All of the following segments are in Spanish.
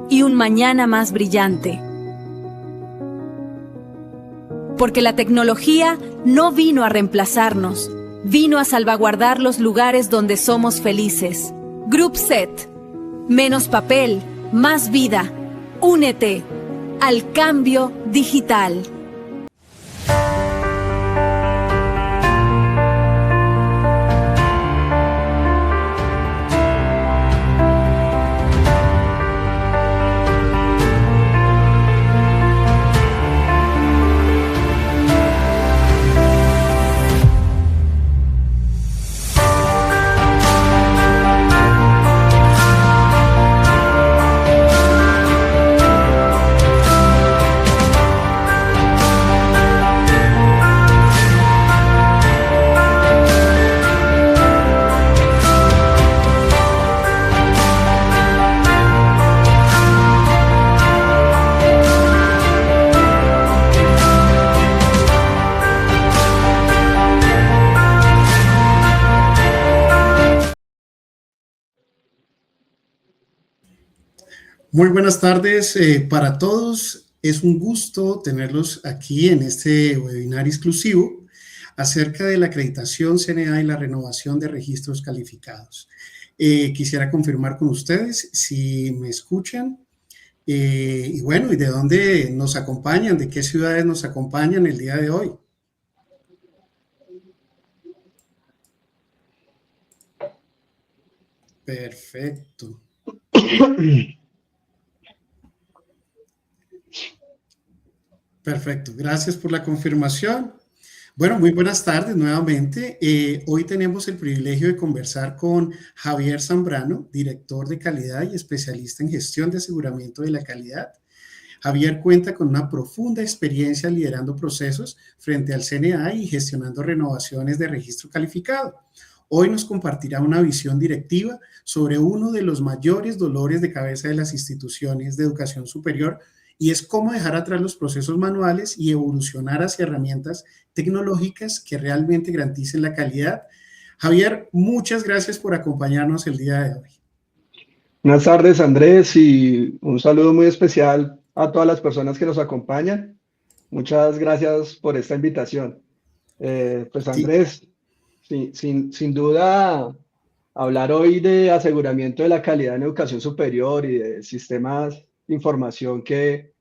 y un mañana más brillante. Porque la tecnología no vino a reemplazarnos, vino a salvaguardar los lugares donde somos felices. GroupSet. Menos papel, más vida. Únete al cambio digital. Muy buenas tardes para todos. Es un gusto tenerlos aquí en este webinar exclusivo acerca de la acreditación CNA y la renovación de registros calificados. Quisiera confirmar con ustedes si me escuchan y bueno, y de dónde nos acompañan, de qué ciudades nos acompañan el día de hoy. Perfecto. Perfecto, gracias por la confirmación. Bueno, muy buenas tardes nuevamente. Hoy tenemos el privilegio de conversar con Javier Zambrano, director de calidad y especialista en gestión de aseguramiento de la calidad. Javier cuenta con una profunda experiencia liderando procesos frente al CNA y gestionando renovaciones de registro calificado. Hoy nos compartirá una visión directiva sobre uno de los mayores dolores de cabeza de las instituciones de educación superior, y es cómo dejar atrás los procesos manuales y evolucionar hacia herramientas tecnológicas que realmente garanticen la calidad. Javier, muchas gracias por acompañarnos el día de hoy. Buenas tardes, Andrés, y un saludo muy especial a todas las personas que nos acompañan. Muchas gracias por esta invitación. Pues Andrés, sí. sin duda, hablar hoy de aseguramiento de la calidad en educación superior y de sistemas de información que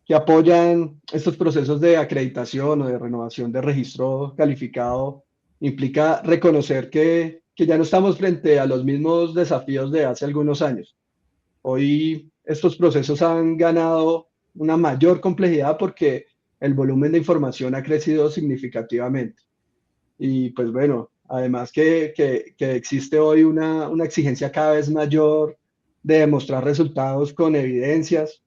apoyan estos procesos de acreditación o de renovación de registro calificado implica reconocer que ya no estamos frente a los mismos desafíos de hace algunos años. Hoy estos procesos han ganado una mayor complejidad porque el volumen de información ha crecido significativamente. Y pues bueno, además que existe hoy una exigencia cada vez mayor de demostrar resultados con evidencias.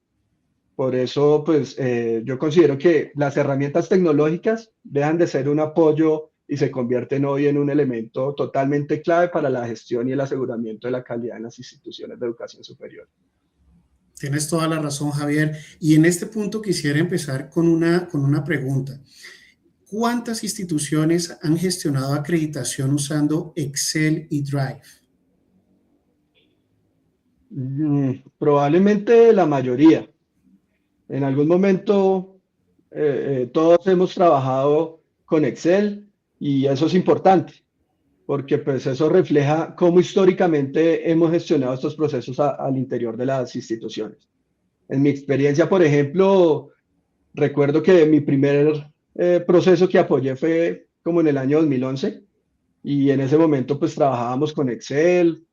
Por eso, pues yo considero que las herramientas tecnológicas dejan de ser un apoyo y se convierten hoy en un elemento totalmente clave para la gestión y el aseguramiento de la calidad en las instituciones de educación superior. Tienes toda la razón, Javier. Y en este punto quisiera empezar con una pregunta. ¿Cuántas instituciones han gestionado acreditación usando Excel y Drive? Probablemente la mayoría. En algún momento todos hemos trabajado con Excel y eso es importante porque pues eso refleja cómo históricamente hemos gestionado estos procesos al interior de las instituciones. En mi experiencia, por ejemplo, recuerdo que mi primer proceso que apoyé fue como en el año 2011 y en ese momento pues trabajábamos con Excel,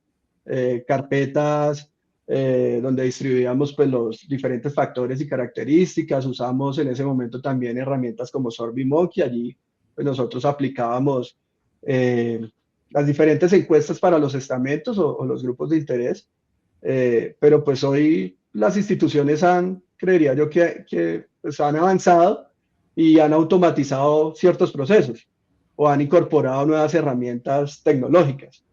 carpetas donde distribuíamos pues los diferentes factores y características. Usamos en ese momento también herramientas como SurveyMonkey. Allí pues nosotros aplicábamos las diferentes encuestas para los estamentos o los grupos de interés. Pero pues hoy las instituciones creería yo que pues han avanzado y han automatizado ciertos procesos o han incorporado nuevas herramientas tecnológicas.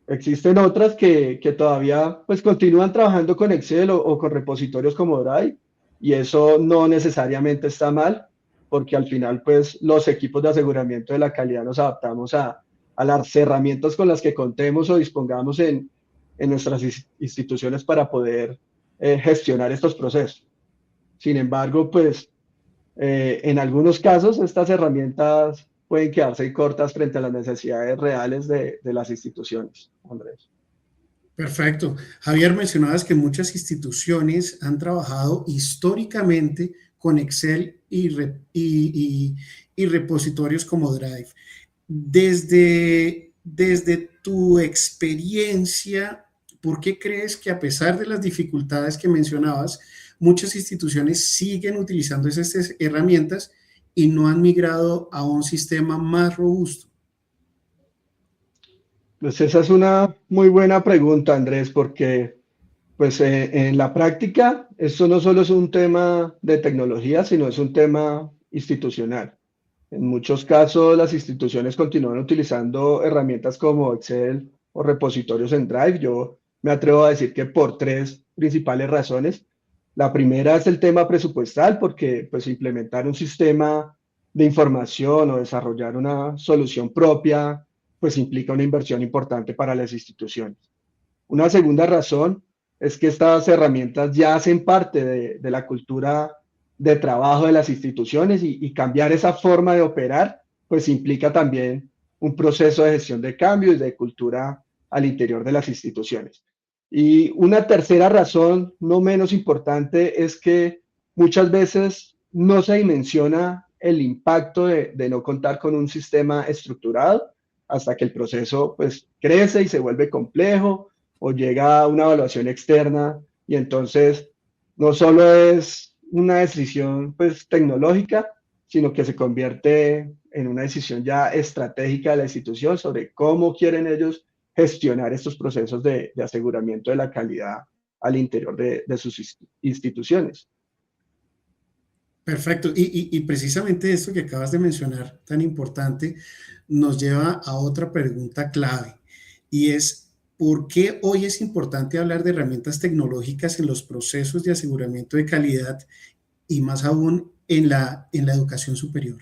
Existen otras que todavía pues continúan trabajando con Excel o con repositorios como Drive, y eso no necesariamente está mal, porque al final pues los equipos de aseguramiento de la calidad nos adaptamos a las herramientas con las que contemos o dispongamos en en nuestras instituciones para poder gestionar estos procesos. Sin embargo, pues en algunos casos estas herramientas pueden quedarse cortas frente a las necesidades reales de las instituciones, Andrés. Perfecto. Javier, mencionabas que muchas instituciones han trabajado históricamente con Excel y repositorios como Drive. Desde tu experiencia, ¿por qué crees que a pesar de las dificultades que mencionabas, muchas instituciones siguen utilizando esas herramientas y no han migrado a un sistema más robusto? Pues esa es una muy buena pregunta, Andrés, porque pues en la práctica esto no solo es un tema de tecnología, sino es un tema institucional. En muchos casos las instituciones continúan utilizando herramientas como Excel o repositorios en Drive. Yo me atrevo a decir que por tres principales razones. La primera es el tema presupuestal, porque pues implementar un sistema de información o desarrollar una solución propia pues implica una inversión importante para las instituciones. Una segunda razón es que estas herramientas ya hacen parte de la cultura de trabajo de las instituciones y cambiar esa forma de operar, pues implica también un proceso de gestión de cambio y de cultura al interior de las instituciones. Y una tercera razón, no menos importante, es que muchas veces no se dimensiona el impacto de no contar con un sistema estructurado hasta que el proceso pues crece y se vuelve complejo o llega a una evaluación externa y entonces no solo es una decisión pues tecnológica, sino que se convierte en una decisión ya estratégica de la institución sobre cómo quieren ellos gestionar estos procesos de aseguramiento de la calidad al interior de sus instituciones. Perfecto. Y precisamente esto que acabas de mencionar, tan importante, nos lleva a otra pregunta clave, y es, ¿por qué hoy es importante hablar de herramientas tecnológicas en los procesos de aseguramiento de calidad y más aún en la educación superior?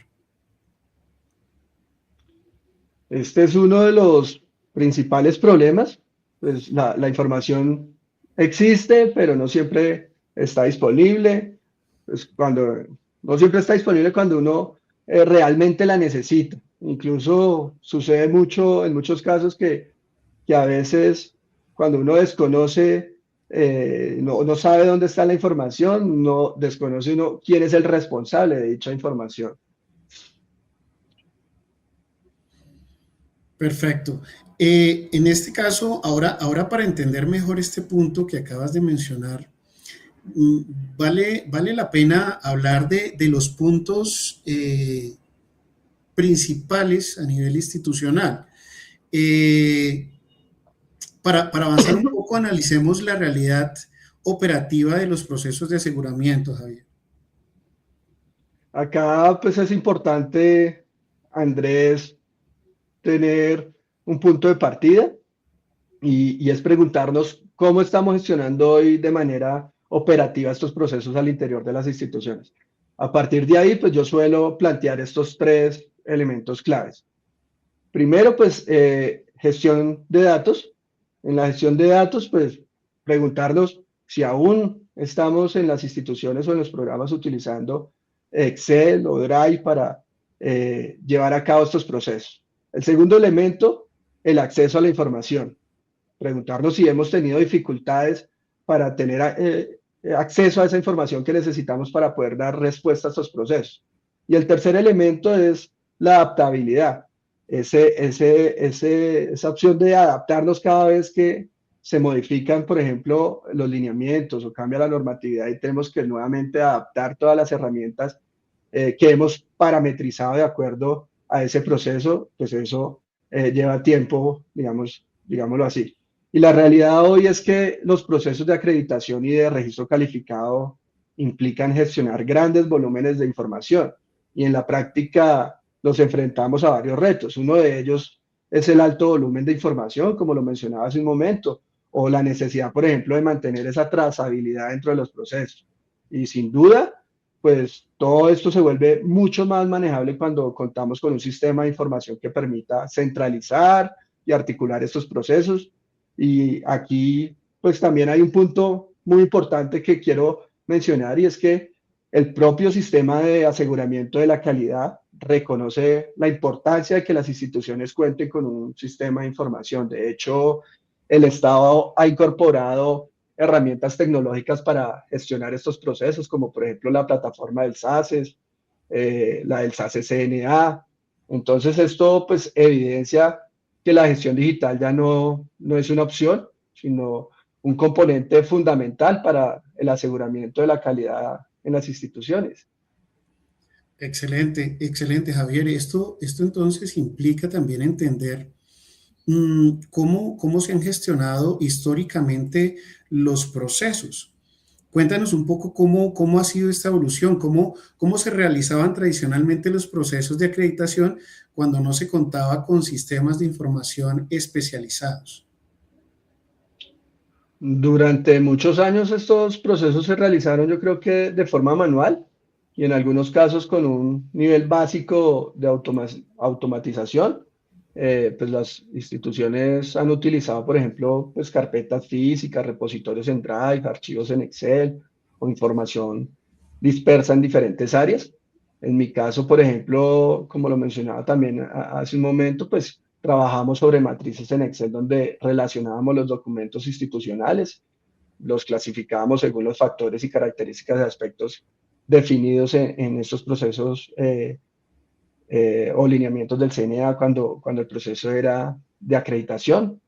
Este es uno de los principales problemas. Pues la información existe, pero no siempre está disponible. Pues no siempre está disponible cuando uno realmente la necesita. Incluso sucede mucho en muchos casos que a veces cuando uno desconoce, no sabe dónde está la información, no desconoce uno quién es el responsable de dicha información. Perfecto. En este caso, ahora para entender mejor este punto que acabas de mencionar, vale la pena hablar de los puntos principales a nivel institucional. Para avanzar un poco, analicemos la realidad operativa de los procesos de aseguramiento, Javier. Acá pues es importante, Andrés, tener un punto de partida y es preguntarnos cómo estamos gestionando hoy de manera operativa estos procesos al interior de las instituciones. A partir de ahí, pues yo suelo plantear estos tres elementos claves. Primero, pues gestión de datos. En la gestión de datos, pues preguntarnos si aún estamos en las instituciones o en los programas utilizando Excel o Drive para llevar a cabo estos procesos. El segundo elemento, el acceso a la información. Preguntarnos si hemos tenido dificultades para tener acceso a esa información que necesitamos para poder dar respuesta a estos procesos. Y el tercer elemento es la adaptabilidad. Esa opción de adaptarnos cada vez que se modifican, por ejemplo, los lineamientos o cambia la normatividad y tenemos que nuevamente adaptar todas las herramientas que hemos parametrizado de acuerdo a ese proceso, pues eso lleva tiempo, digámoslo así. Y la realidad hoy es que los procesos de acreditación y de registro calificado implican gestionar grandes volúmenes de información y en la práctica nos enfrentamos a varios retos. Uno de ellos es el alto volumen de información, como lo mencionaba hace un momento, o la necesidad, por ejemplo, de mantener esa trazabilidad dentro de los procesos. Y sin duda, pues todo esto se vuelve mucho más manejable cuando contamos con un sistema de información que permita centralizar y articular estos procesos Y aquí pues también hay un punto muy importante que quiero mencionar y es que el propio sistema de aseguramiento de la calidad reconoce la importancia de que las instituciones cuenten con un sistema de información. De hecho, el Estado ha incorporado herramientas tecnológicas para gestionar estos procesos, como por ejemplo la plataforma del SACES, la del SACES CNA. Entonces esto pues evidencia que la gestión digital ya no es una opción, sino un componente fundamental para el aseguramiento de la calidad en las instituciones. Excelente, excelente, Javier. Esto entonces implica también entender cómo se han gestionado históricamente los procesos. Cuéntanos un poco cómo ha sido esta evolución, cómo se realizaban tradicionalmente los procesos de acreditación cuando no se contaba con sistemas de información especializados. Durante muchos años estos procesos se realizaron, yo creo que de forma manual y en algunos casos con un nivel básico de automatización. Pues las instituciones han utilizado, por ejemplo, pues carpetas físicas, repositorios en Drive, archivos en Excel o información dispersa en diferentes áreas. En mi caso, por ejemplo, como lo mencionaba también hace un momento, pues trabajamos sobre matrices en Excel donde relacionábamos los documentos institucionales, los clasificábamos según los factores y características de aspectos definidos en estos procesos o lineamientos del CNA cuando el proceso era de acreditación.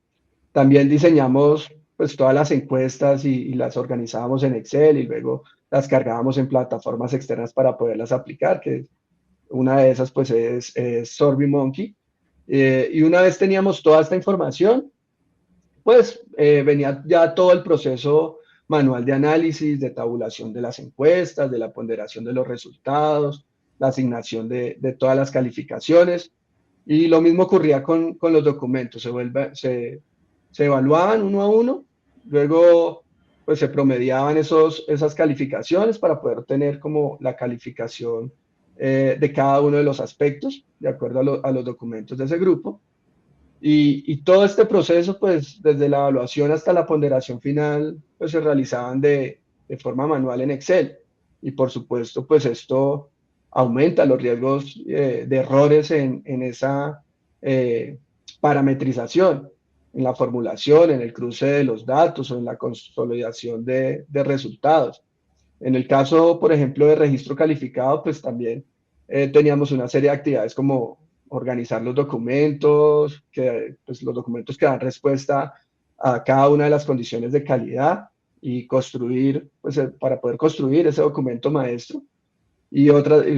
También diseñamos pues todas las encuestas y las organizábamos en Excel y luego las cargábamos en plataformas externas para poderlas aplicar, que una de esas pues es SurveyMonkey. Y una vez teníamos toda esta información, pues venía ya todo el proceso manual de análisis, de tabulación de las encuestas, de la ponderación de los resultados, la asignación de todas las calificaciones. Y lo mismo ocurría con los documentos, se evaluaban uno a uno, luego pues se promediaban esas calificaciones para poder tener como la calificación de cada uno de los aspectos, de acuerdo a los documentos de ese grupo. Y todo este proceso, pues desde la evaluación hasta la ponderación final, pues se realizaban de forma manual en Excel. Y por supuesto, pues esto aumenta los riesgos de errores en esa parametrización, en la formulación, en el cruce de los datos o en la consolidación de resultados. En el caso, por ejemplo, de registro calificado, pues también teníamos una serie de actividades como organizar los documentos, pues, los documentos que dan respuesta a cada una de las condiciones de calidad y construir, pues para poder construir ese documento maestro. Y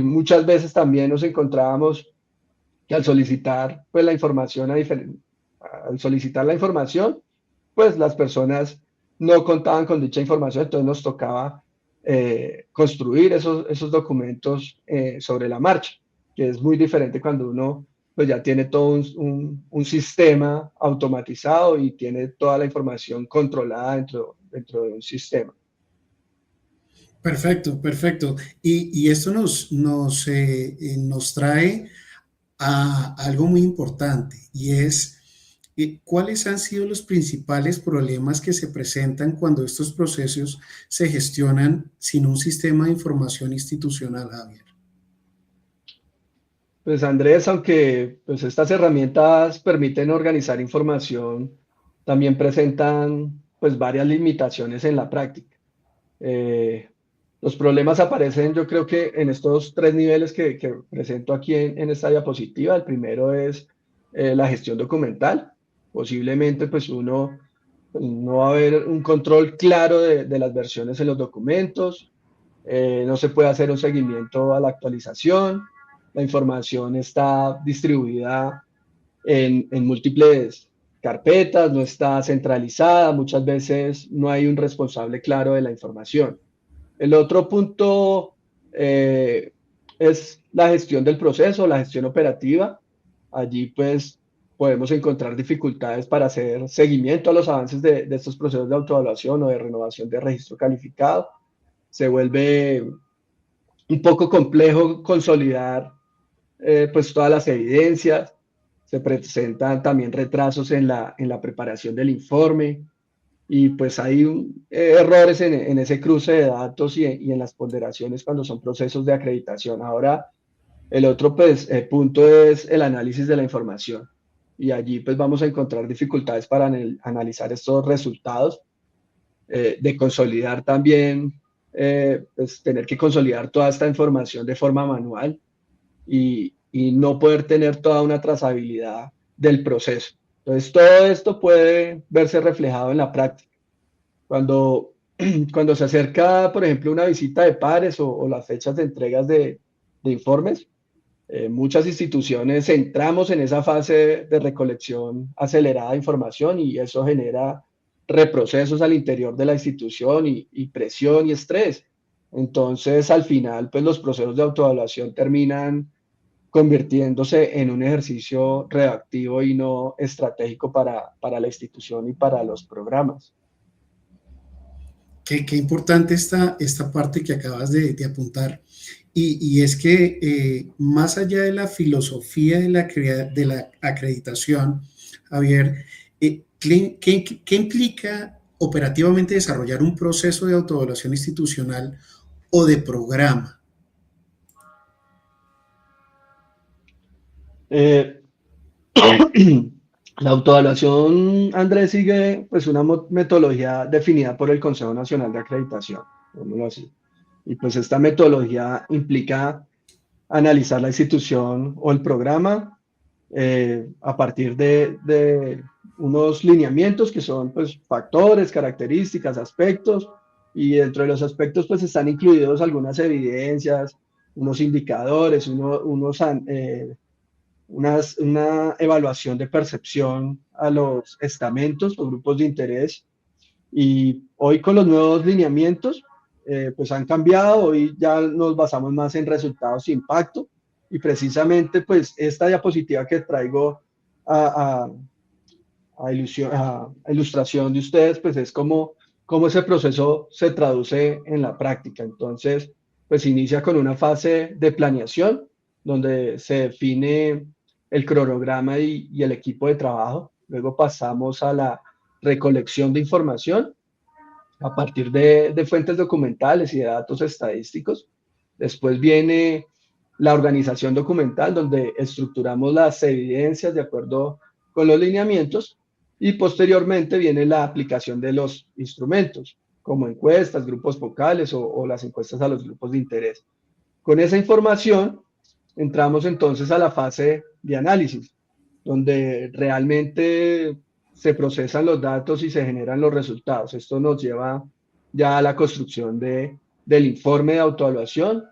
muchas veces también nos encontrábamos que al solicitar pues la información al solicitar la información, pues las personas no contaban con dicha información, entonces nos tocaba construir esos documentos sobre la marcha, que es muy diferente cuando uno pues ya tiene todo un sistema automatizado y tiene toda la información controlada dentro de un sistema. Perfecto, perfecto. Y esto nos trae a algo muy importante y es cuáles han sido los principales problemas que se presentan cuando estos procesos se gestionan sin un sistema de información institucional, Javier. Pues Andrés, aunque pues estas herramientas permiten organizar información, también presentan pues varias limitaciones en la práctica. Eh, los problemas aparecen, yo creo que en estos tres niveles que presento aquí en esta diapositiva. El primero es la gestión documental. Posiblemente pues no va a haber un control claro de las versiones en los documentos, no se puede hacer un seguimiento a la actualización, la información está distribuida en múltiples carpetas, no está centralizada, muchas veces no hay un responsable claro de la información. El otro punto es la gestión del proceso, la gestión operativa. Allí pues podemos encontrar dificultades para hacer seguimiento a los avances de estos procesos de autoevaluación o de renovación de registro calificado. Se vuelve un poco complejo consolidar pues todas las evidencias, se presentan también retrasos en la preparación del informe y pues hay errores en ese cruce de datos y en las ponderaciones cuando son procesos de acreditación. Ahora, el otro pues, punto es el análisis de la información y allí pues vamos a encontrar dificultades para analizar estos resultados, de consolidar también, pues tener que consolidar toda esta información de forma manual y no poder tener toda una trazabilidad del proceso. Entonces, todo esto puede verse reflejado en la práctica. Cuando, cuando se acerca, por ejemplo, una visita de pares o las fechas de entregas de informes, muchas instituciones entramos en esa fase de recolección acelerada de información y eso genera reprocesos al interior de la institución y presión y estrés. Entonces, al final, pues los procesos de autoevaluación terminan convirtiéndose en un ejercicio reactivo y no estratégico para la institución y para los programas. Qué importante esta parte que acabas de apuntar. Y es que más allá de la filosofía de la acreditación, Javier, ¿qué implica operativamente desarrollar un proceso de autoevaluación institucional o de programa? La autoevaluación, Andrés, sigue pues una metodología definida por el Consejo Nacional de Acreditación, digámoslo así. Y pues esta metodología implica analizar la institución o el programa a partir de unos lineamientos que son pues factores, características, aspectos, y dentro de los aspectos pues están incluidos algunas evidencias, unos indicadores, una evaluación de percepción a los estamentos o grupos de interés. Y hoy con los nuevos lineamientos, pues han cambiado, hoy ya nos basamos más en resultados e impacto, y precisamente pues esta diapositiva que traigo a, a, a ilustración de ustedes, pues es cómo ese proceso se traduce en la práctica. Entonces, pues inicia con una fase de planeación, donde se define el cronograma y el equipo de trabajo. Luego pasamos a la recolección de información a partir de fuentes documentales y de datos estadísticos. Después viene la organización documental, donde estructuramos las evidencias de acuerdo con los lineamientos, y posteriormente viene la aplicación de los instrumentos, como encuestas, grupos focales o las encuestas a los grupos de interés. Con esa información entramos entonces a la fase de análisis, donde realmente se procesan los datos y se generan los resultados. Esto nos lleva ya a la construcción del informe de autoevaluación,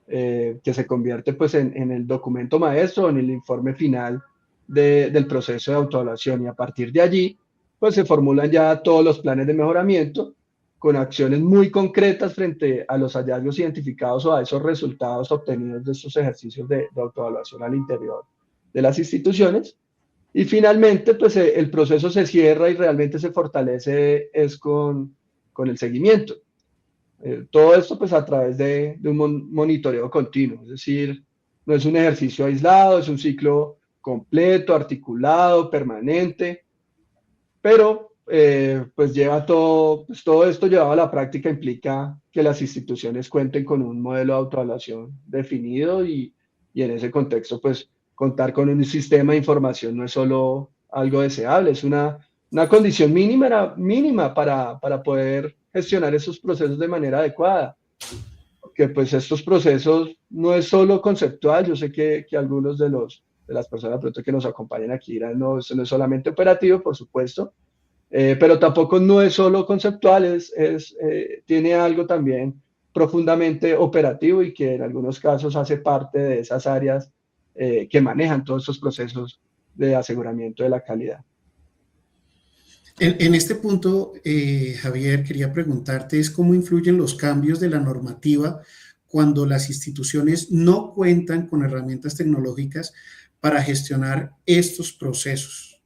que se convierte pues en el documento maestro, en el informe final del proceso de autoevaluación, y a partir de allí pues se formulan ya todos los planes de mejoramiento con acciones muy concretas frente a los hallazgos identificados o a esos resultados obtenidos de estos ejercicios de autoevaluación al interior de las instituciones. Y finalmente, pues el proceso se cierra y realmente se fortalece es con el seguimiento. Todo esto pues a través de un monitoreo continuo, es decir, no es un ejercicio aislado, es un ciclo completo, articulado, permanente, pero pues lleva todo, pues todo esto llevado a la práctica implica que las instituciones cuenten con un modelo de autoevaluación definido y en ese contexto pues contar con un sistema de información no es solo algo deseable, es una condición mínima para poder gestionar esos procesos de manera adecuada. Porque pues estos procesos no es solo conceptual, yo sé que algunos de las personas pronto que nos acompañan aquí dirán, no, eso no es solamente operativo, por supuesto, pero tampoco no es solo conceptual, tiene algo también profundamente operativo y que en algunos casos hace parte de esas áreas que manejan todos estos procesos de aseguramiento de la calidad. En este punto, Javier, quería preguntarte es cómo influyen los cambios de la normativa cuando las instituciones no cuentan con herramientas tecnológicas para gestionar estos procesos.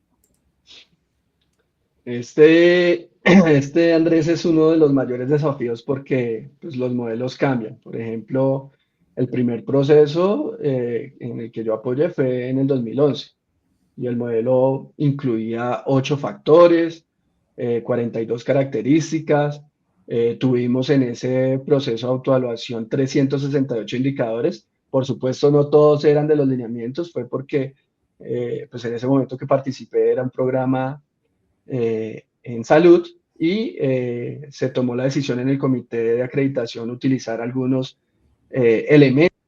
Andrés, es uno de los mayores desafíos porque pues, los modelos cambian. Por ejemplo, el primer proceso en el que yo apoyé fue en el 2011. y el modelo incluía 8 factores, 42 características. Tuvimos en ese proceso de autoevaluación 368 indicadores. Por supuesto, no todos eran de los lineamientos, fue porque pues en ese momento que participé era un programa en salud y se tomó la decisión en el comité de acreditación utilizar algunos elementos.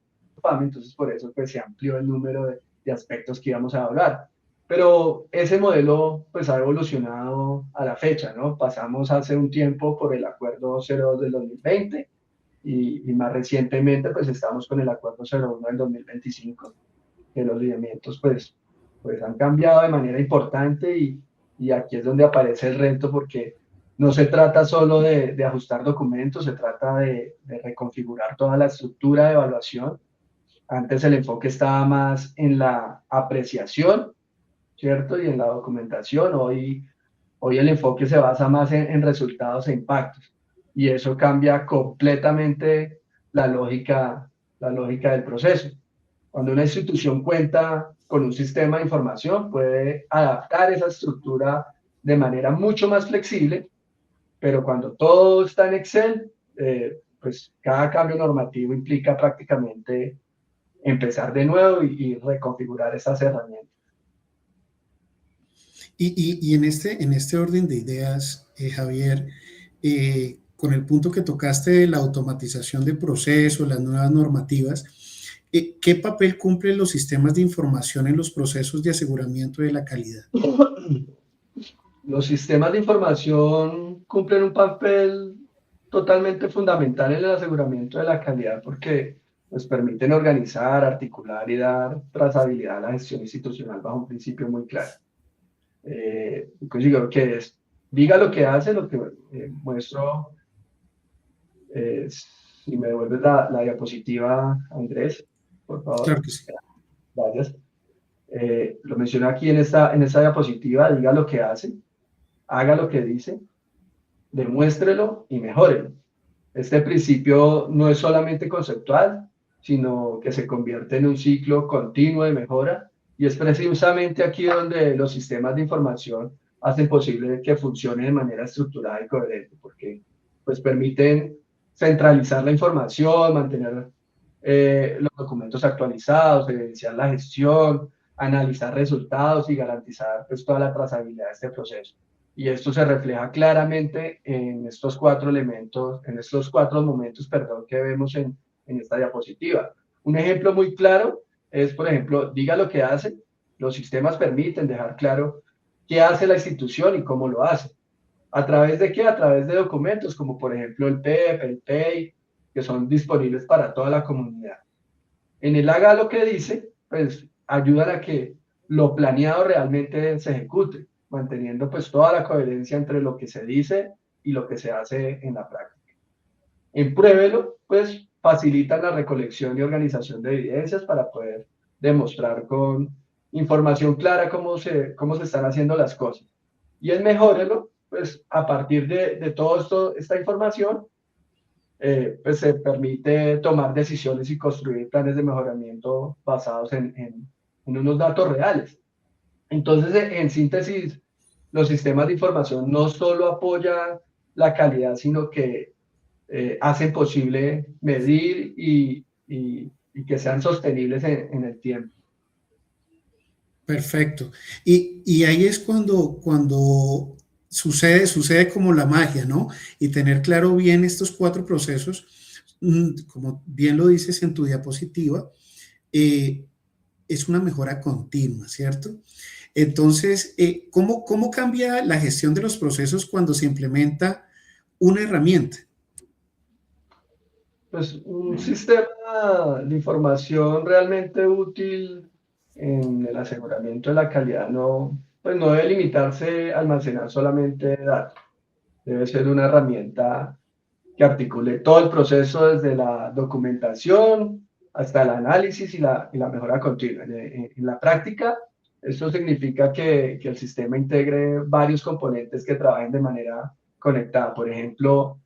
Entonces por eso pues, se amplió el número de aspectos que íbamos a hablar. Pero ese modelo pues ha evolucionado a la fecha, ¿no? Pasamos hace un tiempo por el Acuerdo 02 del 2020 y más recientemente pues estamos con el Acuerdo 01 del 2025, que los lineamientos pues han cambiado de manera importante y aquí es donde aparece el reto porque no se trata solo de ajustar documentos, se trata de reconfigurar toda la estructura de evaluación. Antes el enfoque estaba más en la apreciación, ¿cierto? Y en la documentación. Hoy el enfoque se basa más en resultados e impactos. Y eso cambia completamente la lógica del proceso. Cuando una institución cuenta con un sistema de información, puede adaptar esa estructura de manera mucho más flexible, pero cuando todo está en Excel, pues cada cambio normativo implica prácticamente empezar de nuevo y reconfigurar esas herramientas. Y en este orden de ideas, Javier, con el punto que tocaste de la automatización de procesos, las nuevas normativas, ¿qué papel cumplen los sistemas de información en los procesos de aseguramiento de la calidad? Los sistemas de información cumplen un papel totalmente fundamental en el aseguramiento de la calidad porque nos permiten organizar, articular y dar trazabilidad a la gestión institucional bajo un principio muy claro. Pues yo creo que es, diga lo que hace, lo que muestro, si me devuelves la diapositiva, Andrés, por favor. Claro que sí. Gracias. Lo menciono aquí en esta diapositiva, diga lo que hace, haga lo que dice, demuéstrelo y mejórelo. Este principio no es solamente conceptual, sino que se convierte en un ciclo continuo de mejora y es precisamente aquí donde los sistemas de información hacen posible que funcione de manera estructurada y coherente, porque pues permiten centralizar la información, mantener los documentos actualizados, evidenciar la gestión, analizar resultados y garantizar pues, toda la trazabilidad de este proceso. Y esto se refleja claramente en estos 4 elementos, en estos 4 momentos, perdón, que vemos en esta diapositiva. Un ejemplo muy claro es, por ejemplo, diga lo que hace. Los sistemas permiten dejar claro qué hace la institución y cómo lo hace. ¿A través de qué? A través de documentos como, por ejemplo, el PEP, el PEI, que son disponibles para toda la comunidad. En el haga lo que dice, pues ayudan a que lo planeado realmente se ejecute, manteniendo pues toda la coherencia entre lo que se dice y lo que se hace en la práctica. En Pruébelo, pues facilitan la recolección y organización de evidencias para poder demostrar con información clara cómo se están haciendo las cosas. Y en Mejórelo, pues a partir de todo esta información, pues se permite tomar decisiones y construir planes de mejoramiento basados en unos datos reales. Entonces, en síntesis, los sistemas de información no solo apoyan la calidad, sino que hacen posible medir y que sean sostenibles en el tiempo. Perfecto. Y ahí es cuando sucede como la magia, ¿no? Y tener claro bien estos 4 procesos, como bien lo dices en tu diapositiva, es una mejora continua, ¿cierto? Entonces, ¿cómo cambia la gestión de los procesos cuando se implementa una herramienta? Pues un sistema de información realmente útil en el aseguramiento de la calidad pues no debe limitarse a almacenar solamente datos. Debe ser una herramienta que articule todo el proceso desde la documentación hasta el análisis y la mejora continua. En la práctica, esto significa que el sistema integre varios componentes que trabajen de manera conectada. Por ejemplo,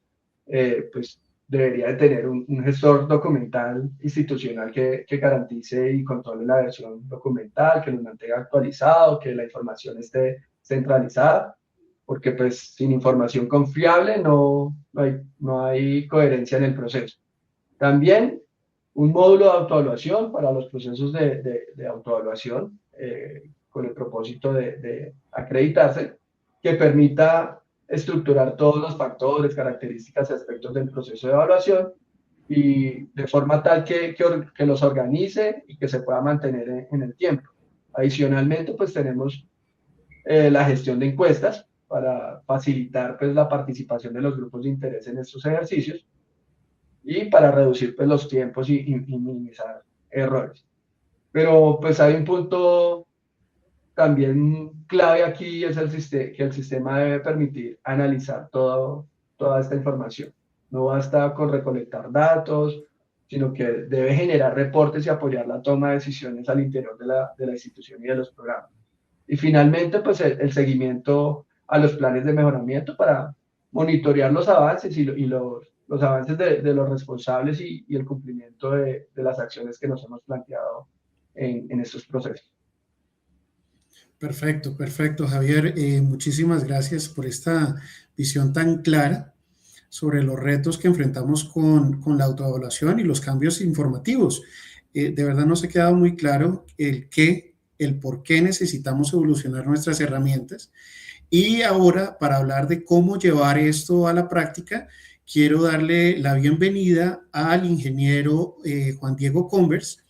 pues debería de tener un gestor documental institucional que garantice y controle la versión documental, que lo mantenga actualizado, que la información esté centralizada, porque pues sin información confiable no hay coherencia en el proceso. También un módulo de autoevaluación para los procesos de autoevaluación, con el propósito de acreditarse, que permita estructurar todos los factores, características y aspectos del proceso de evaluación y de forma tal que los organice y que se pueda mantener en el tiempo. Adicionalmente, pues tenemos la gestión de encuestas para facilitar pues, la participación de los grupos de interés en estos ejercicios y para reducir pues, los tiempos y minimizar errores. Pero pues hay un punto también clave aquí, es que el sistema debe permitir analizar toda esta información. No basta con recolectar datos, sino que debe generar reportes y apoyar la toma de decisiones al interior de la institución y de los programas. Y finalmente, pues el seguimiento a los planes de mejoramiento para monitorear los avances y los avances de los responsables y el cumplimiento de las acciones que nos hemos planteado en estos procesos. Perfecto, perfecto, Javier. Muchísimas gracias por esta visión tan clara sobre los retos que enfrentamos con la autoevaluación y los cambios informativos. De verdad nos ha quedado muy claro el por qué necesitamos evolucionar nuestras herramientas. Y ahora, para hablar de cómo llevar esto a la práctica, quiero darle la bienvenida al ingeniero Juan Diego Converse.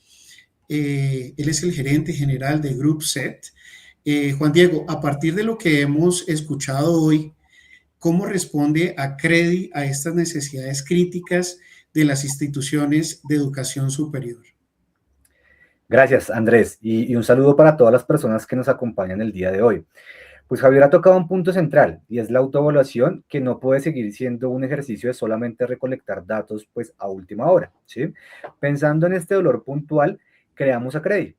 Él es el gerente general de Group Set. Juan Diego, a partir de lo que hemos escuchado hoy, ¿cómo responde Acredi a estas necesidades críticas de las instituciones de educación superior? Gracias, Andrés, y un saludo para todas las personas que nos acompañan el día de hoy. Pues Javier ha tocado un punto central, y es la autoevaluación, que no puede seguir siendo un ejercicio de solamente recolectar datos pues a última hora, ¿sí? Pensando en este dolor puntual, creamos Acredi.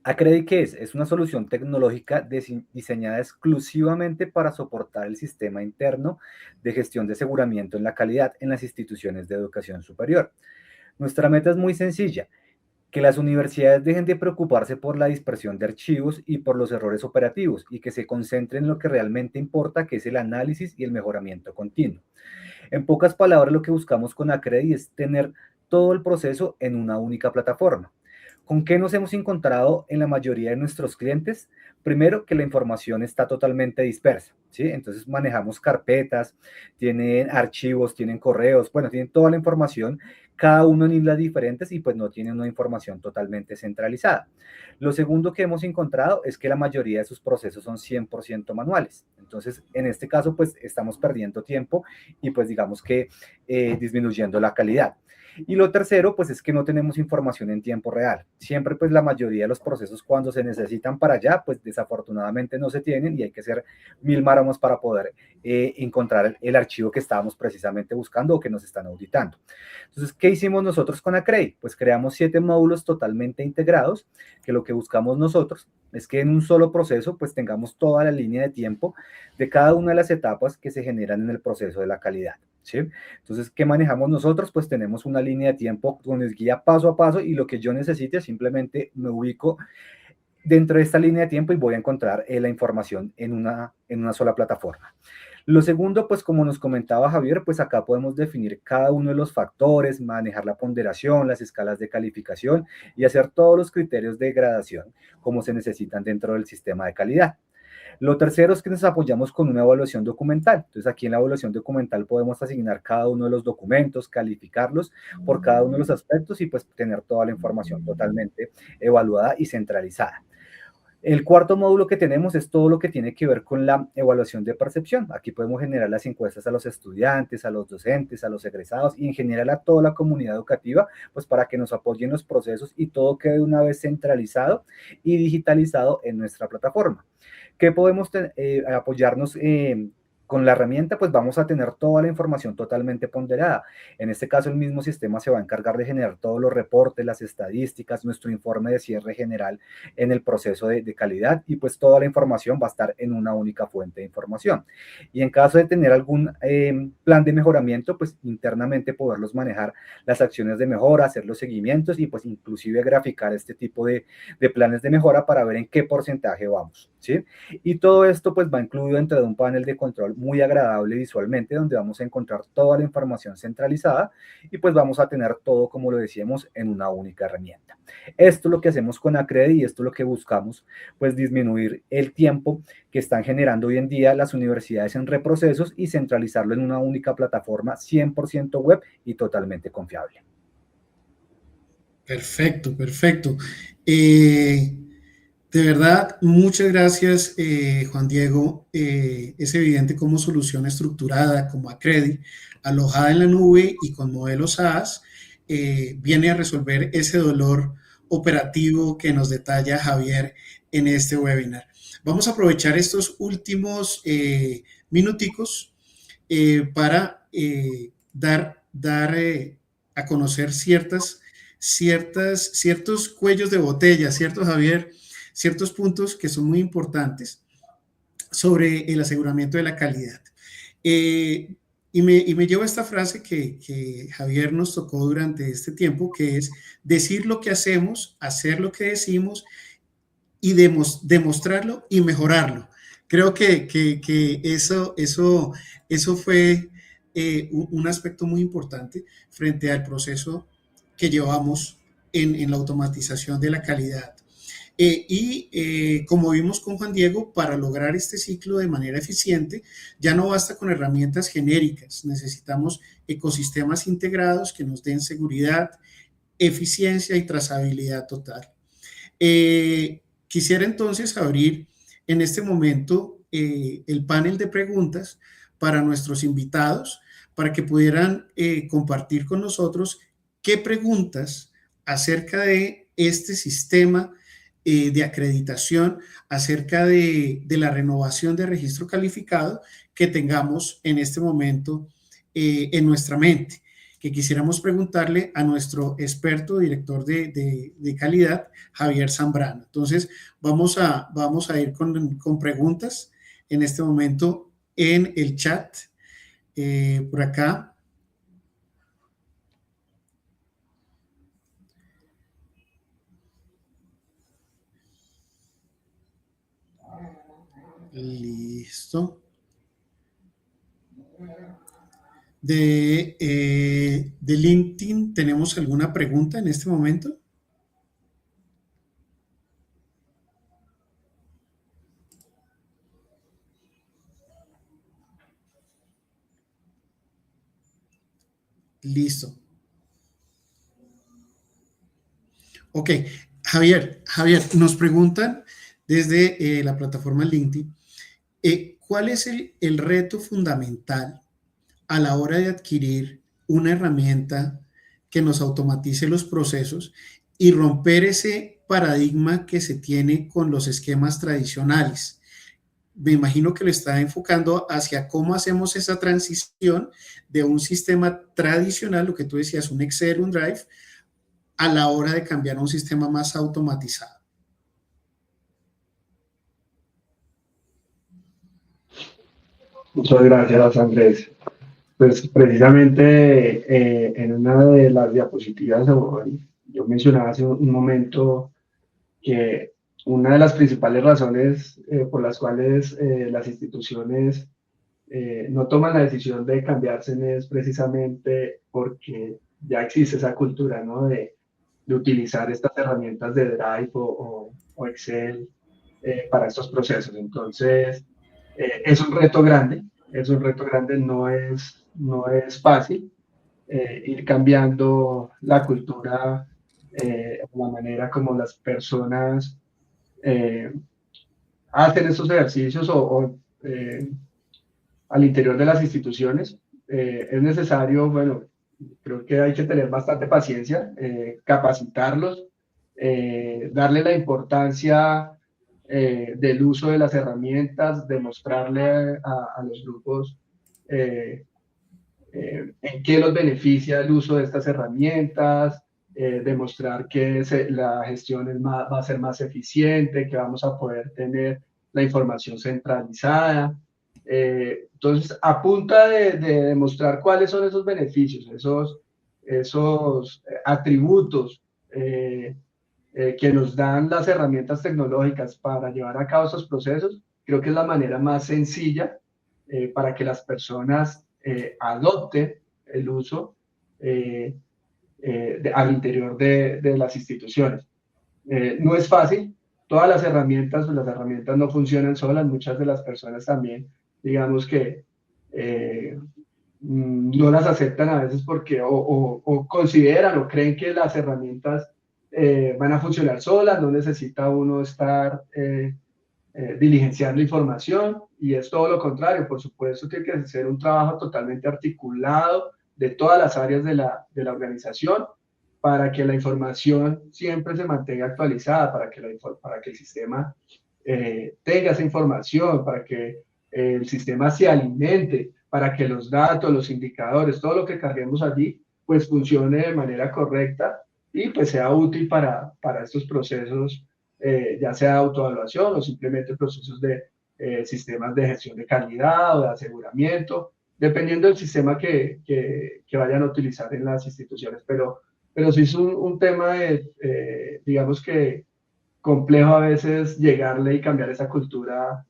¿Acredi qué es? Es una solución tecnológica diseñada exclusivamente para soportar el sistema interno de gestión de aseguramiento en la calidad en las instituciones de educación superior. Nuestra meta es muy sencilla: que las universidades dejen de preocuparse por la dispersión de archivos y por los errores operativos y que se concentren en lo que realmente importa, que es el análisis y el mejoramiento continuo. En pocas palabras, lo que buscamos con Acredi es tener todo el proceso en una única plataforma. ¿Con qué nos hemos encontrado en la mayoría de nuestros clientes? Primero, que la información está totalmente dispersa, ¿sí? Entonces manejamos carpetas, tienen archivos, tienen correos, bueno, tienen toda la información, cada uno en islas diferentes y pues no tienen una información totalmente centralizada. Lo segundo que hemos encontrado es que la mayoría de sus procesos son 100% manuales. Entonces, en este caso, pues estamos perdiendo tiempo y pues digamos que disminuyendo la calidad. Y lo tercero, pues es que no tenemos información en tiempo real. Siempre, pues la mayoría de los procesos cuando se necesitan para allá, pues desafortunadamente no se tienen y hay que hacer 1000 máramos para poder encontrar el archivo que estábamos precisamente buscando o que nos están auditando. Entonces, ¿qué hicimos nosotros con Acredi? Pues creamos 7 módulos totalmente integrados, que lo que buscamos nosotros es que en un solo proceso, pues tengamos toda la línea de tiempo de cada una de las etapas que se generan en el proceso de la calidad, ¿sí? Entonces, ¿qué manejamos nosotros? Pues tenemos una línea de tiempo donde es guía paso a paso y lo que yo necesite simplemente me ubico dentro de esta línea de tiempo y voy a encontrar la información en una sola plataforma. Lo segundo, pues como nos comentaba Javier, pues acá podemos definir cada uno de los factores, manejar la ponderación, las escalas de calificación y hacer todos los criterios de gradación como se necesitan dentro del sistema de calidad. Lo tercero es que nos apoyamos con una evaluación documental. Entonces, aquí en la evaluación documental podemos asignar cada uno de los documentos, calificarlos por cada uno de los aspectos y pues tener toda la información totalmente evaluada y centralizada. El cuarto módulo que tenemos es todo lo que tiene que ver con la evaluación de percepción. Aquí podemos generar las encuestas a los estudiantes, a los docentes, a los egresados y en general a toda la comunidad educativa, pues para que nos apoyen los procesos y todo quede una vez centralizado y digitalizado en nuestra plataforma. ¿Qué podemos apoyarnos Con la herramienta, pues vamos a tener toda la información totalmente ponderada. En este caso, el mismo sistema se va a encargar de generar todos los reportes, las estadísticas, nuestro informe de cierre general en el proceso de calidad, y pues toda la información va a estar en una única fuente de información. Y en caso de tener algún plan de mejoramiento, pues internamente poderlos manejar las acciones de mejora, hacer los seguimientos y pues inclusive graficar este tipo de planes de mejora para ver en qué porcentaje vamos, ¿sí? Y todo esto pues va incluido dentro de un panel de control muy agradable visualmente, donde vamos a encontrar toda la información centralizada y pues vamos a tener todo, como lo decíamos, en una única herramienta. Esto es lo que hacemos con Acredi y esto es lo que buscamos, pues disminuir el tiempo que están generando hoy en día las universidades en reprocesos y centralizarlo en una única plataforma 100% web y totalmente confiable. Perfecto, perfecto. De verdad, muchas gracias, Juan Diego. Es evidente cómo solución estructurada como Acredi, alojada en la nube y con modelos SaaS, viene a resolver ese dolor operativo que nos detalla Javier en este webinar. Vamos a aprovechar estos últimos minuticos para dar a conocer ciertos cuellos de botella, ¿cierto, Javier? Ciertos puntos que son muy importantes sobre el aseguramiento de la calidad. Y me llevo a esta frase que Javier nos tocó durante este tiempo, que es decir lo que hacemos, hacer lo que decimos y demostrarlo y mejorarlo. Creo que eso fue un aspecto muy importante frente al proceso que llevamos en la automatización de la calidad. Como vimos con Juan Diego, para lograr este ciclo de manera eficiente, ya no basta con herramientas genéricas, necesitamos ecosistemas integrados que nos den seguridad, eficiencia y trazabilidad total. Quisiera entonces abrir en este momento el panel de preguntas para nuestros invitados, para que pudieran compartir con nosotros qué preguntas acerca de este sistema de acreditación, acerca de la renovación de registro calificado que tengamos en este momento en nuestra mente, que quisiéramos preguntarle a nuestro experto director de calidad, Javier Zambrano. Entonces, vamos a ir con preguntas en este momento en el chat, por acá. Listo. De LinkedIn, ¿tenemos alguna pregunta en este momento? Listo. Ok, Javier, nos preguntan desde la plataforma LinkedIn, ¿cuál es el reto fundamental a la hora de adquirir una herramienta que nos automatice los procesos y romper ese paradigma que se tiene con los esquemas tradicionales? Me imagino que lo está enfocando hacia cómo hacemos esa transición de un sistema tradicional, lo que tú decías, un Excel, un Drive, a la hora de cambiar a un sistema más automatizado. Muchas gracias, Andrés. Pues precisamente en una de las diapositivas yo mencionaba hace un momento que una de las principales razones por las cuales las instituciones no toman la decisión de cambiarse es precisamente porque ya existe esa cultura, ¿no? de utilizar estas herramientas de Drive o Excel para estos procesos. Entonces, es un reto grande, no es fácil ir cambiando la cultura, la manera como las personas hacen estos ejercicios al interior de las instituciones. Es necesario, bueno, creo que hay que tener bastante paciencia, capacitarlos, darle la importancia del uso de las herramientas, demostrarle a los grupos en qué los beneficia el uso de estas herramientas, demostrar que la gestión va a ser más eficiente, que vamos a poder tener la información centralizada. Entonces, a punta de demostrar cuáles son esos beneficios, esos atributos que nos dan las herramientas tecnológicas para llevar a cabo estos procesos, creo que es la manera más sencilla para que las personas adopten el uso al interior de las instituciones. No es fácil, todas las herramientas no funcionan solas, muchas de las personas también, digamos que no las aceptan a veces porque o consideran o creen que las herramientas van a funcionar solas, no necesita uno estar diligenciando información, y es todo lo contrario. Por supuesto, tiene que ser un trabajo totalmente articulado de todas las áreas de la organización para que la información siempre se mantenga actualizada, para que el sistema tenga esa información, para que el sistema se alimente, para que los datos, los indicadores, todo lo que carguemos allí, pues funcione de manera correcta y pues sea útil para estos procesos, ya sea de autoevaluación o simplemente procesos de sistemas de gestión de calidad o de aseguramiento, dependiendo del sistema que vayan a utilizar en las instituciones. Pero sí es un tema, digamos que complejo a veces llegarle y cambiar esa cultura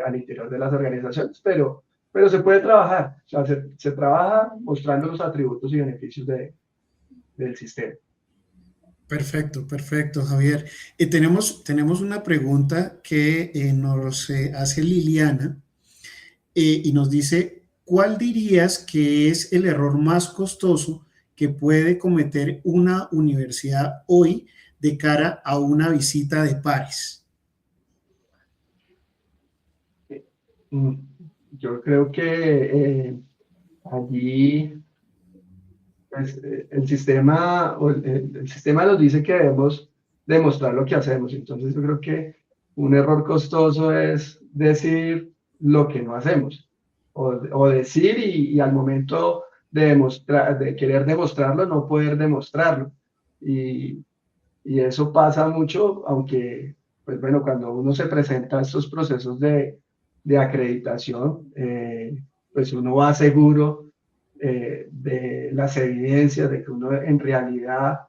al interior de las organizaciones, pero se puede trabajar. O sea, se trabaja mostrando los atributos y beneficios del sistema. Perfecto, perfecto, Javier. Tenemos una pregunta que nos hace Liliana y nos dice, ¿cuál dirías que es el error más costoso que puede cometer una universidad hoy de cara a una visita de pares? Yo creo que allí pues, el sistema nos dice que debemos demostrar lo que hacemos. Entonces yo creo que un error costoso es decir lo que no hacemos, o decir y al momento de querer demostrarlo, no poder demostrarlo. Y eso pasa mucho, aunque, pues bueno, cuando uno se presenta a estos procesos de acreditación, pues uno va seguro de las evidencias de que uno en realidad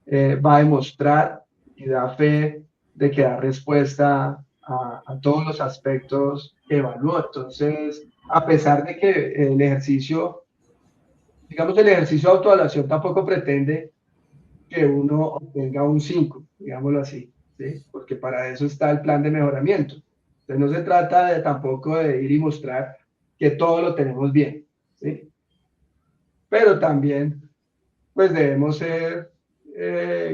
va a demostrar y da fe de que da respuesta a todos los aspectos que evalúa. Entonces, a pesar de que el ejercicio de autoevaluación tampoco pretende que uno obtenga un 5, digámoslo así, ¿sí? Porque para eso está el plan de mejoramiento. Entonces, no se trata tampoco de ir y mostrar que todo lo tenemos bien, ¿sí? Pero también pues debemos ser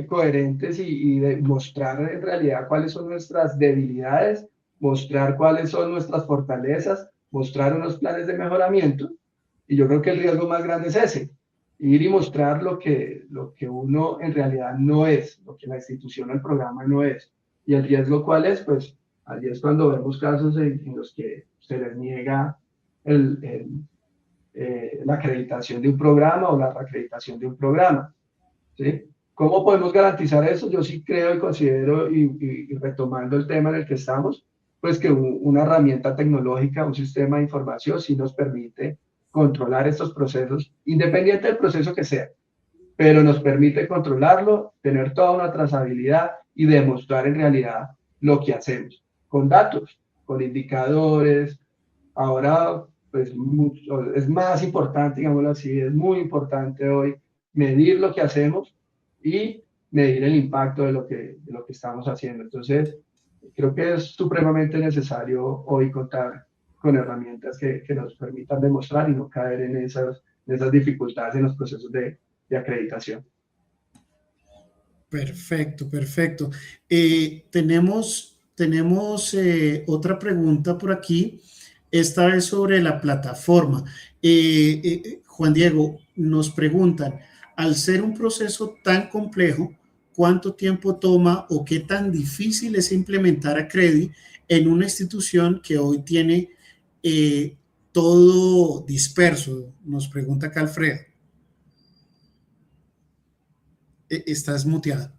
coherentes y mostrar en realidad cuáles son nuestras debilidades, mostrar cuáles son nuestras fortalezas, mostrar unos planes de mejoramiento. Y yo creo que el riesgo más grande es ese, ir y mostrar lo que uno en realidad no es, lo que la institución o el programa no es. ¿Y el riesgo cuál es? Pues allí es cuando vemos casos en los que se les niega la acreditación de un programa o la reacreditación de un programa, ¿sí? ¿Cómo podemos garantizar eso? Yo sí creo y considero, y retomando el tema en el que estamos, pues que una herramienta tecnológica, un sistema de información, sí nos permite controlar estos procesos, independiente del proceso que sea, pero nos permite controlarlo, tener toda una trazabilidad y demostrar en realidad lo que hacemos, con datos, con indicadores. Ahora, pues es más importante, digámoslo así, es muy importante hoy medir lo que hacemos y medir el impacto de lo que estamos haciendo. Entonces, creo que es supremamente necesario hoy contar con herramientas que nos permitan demostrar y no caer en esas dificultades en los procesos de acreditación. Perfecto, perfecto. Tenemos otra pregunta por aquí. Esta vez sobre la plataforma. Juan Diego, nos preguntan, al ser un proceso tan complejo, cuánto tiempo toma o qué tan difícil es implementar Acredi en una institución que hoy tiene todo disperso. Nos pregunta acá Alfredo. Estás muteado.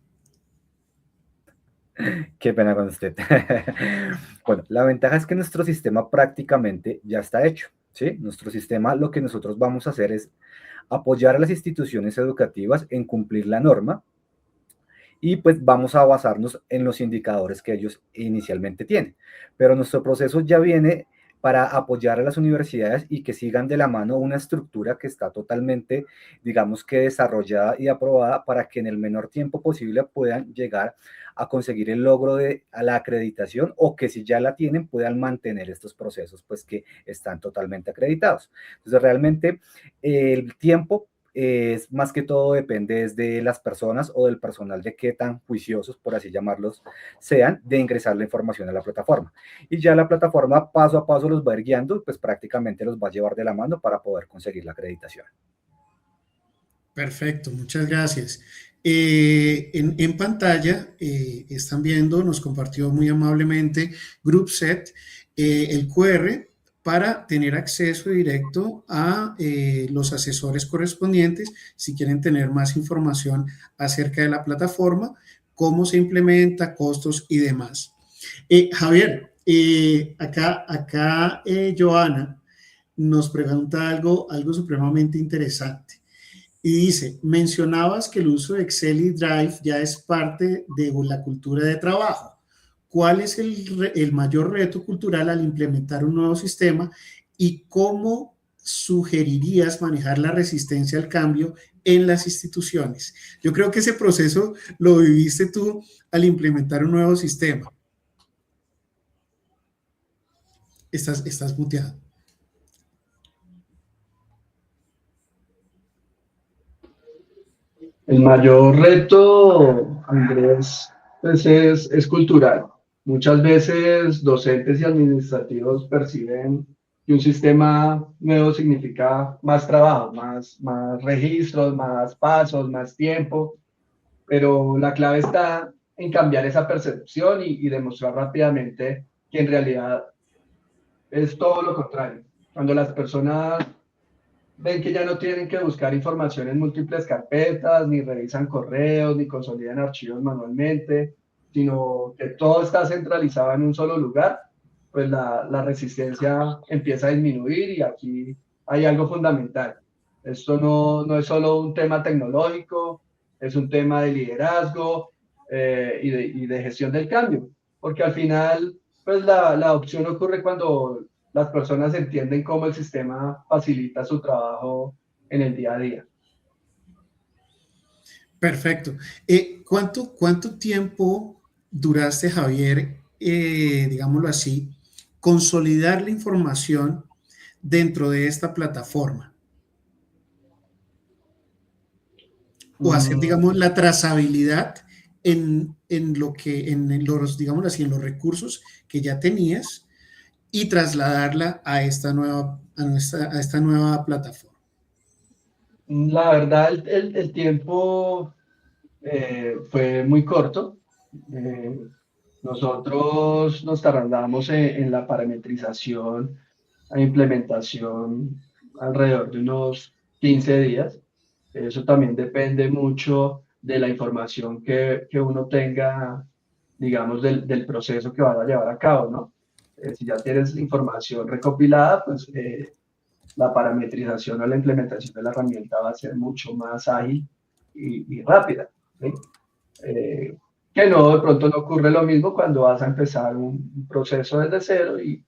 Qué pena con usted. Bueno, la ventaja es que nuestro sistema prácticamente ya está hecho, ¿sí? Nuestro sistema, lo que nosotros vamos a hacer es apoyar a las instituciones educativas en cumplir la norma y pues vamos a basarnos en los indicadores que ellos inicialmente tienen. Pero nuestro proceso ya viene para apoyar a las universidades y que sigan de la mano una estructura que está totalmente, digamos que desarrollada y aprobada para que en el menor tiempo posible puedan llegar a conseguir el logro de la acreditación o que si ya la tienen puedan mantener estos procesos pues que están totalmente acreditados. Entonces realmente el tiempo es más que todo depende de las personas o del personal de qué tan juiciosos, por así llamarlos, sean de ingresar la información a la plataforma. Y ya la plataforma paso a paso los va a ir guiando, pues prácticamente los va a llevar de la mano para poder conseguir la acreditación. Perfecto, muchas gracias. En pantalla están viendo, nos compartió muy amablemente GroupSet el QR para tener acceso directo a los asesores correspondientes si quieren tener más información acerca de la plataforma, cómo se implementa, costos y demás. Javier, acá Joana nos pregunta algo supremamente interesante. Y dice, mencionabas que el uso de Excel y Drive ya es parte de la cultura de trabajo. ¿Cuál es el mayor reto cultural al implementar un nuevo sistema y cómo sugerirías manejar la resistencia al cambio en las instituciones? Yo creo que ese proceso lo viviste tú al implementar un nuevo sistema. Estás muteado. El mayor reto, Andrés, pues es cultural. Muchas veces docentes y administrativos perciben que un sistema nuevo significa más trabajo, más registros, más pasos, más tiempo, pero la clave está en cambiar esa percepción y demostrar rápidamente que en realidad es todo lo contrario. Cuando las personas ven que ya no tienen que buscar información en múltiples carpetas, ni revisan correos, ni consolidan archivos manualmente, sino que todo está centralizado en un solo lugar, pues la resistencia empieza a disminuir y aquí hay algo fundamental. Esto no es solo un tema tecnológico, es un tema de liderazgo y de gestión del cambio, porque al final, pues la opción ocurre cuando las personas entienden cómo el sistema facilita su trabajo en el día a día. Perfecto. ¿Cuánto tiempo duraste, Javier, digámoslo así, consolidar la información dentro de esta plataforma? O hacer, digamos, la trazabilidad en los, digámoslo así, en los recursos que ya tenías y trasladarla a esta nueva plataforma. La verdad, el tiempo fue muy corto. Nosotros nos tardamos en la parametrización e implementación alrededor de unos 15 días. Eso también depende mucho de la información que uno tenga, digamos, del proceso que van a llevar a cabo, ¿no? Si ya tienes información recopilada, pues la parametrización o la implementación de la herramienta va a ser mucho más ágil y rápida, ¿sí? Que no, de pronto no ocurre lo mismo cuando vas a empezar un proceso desde cero y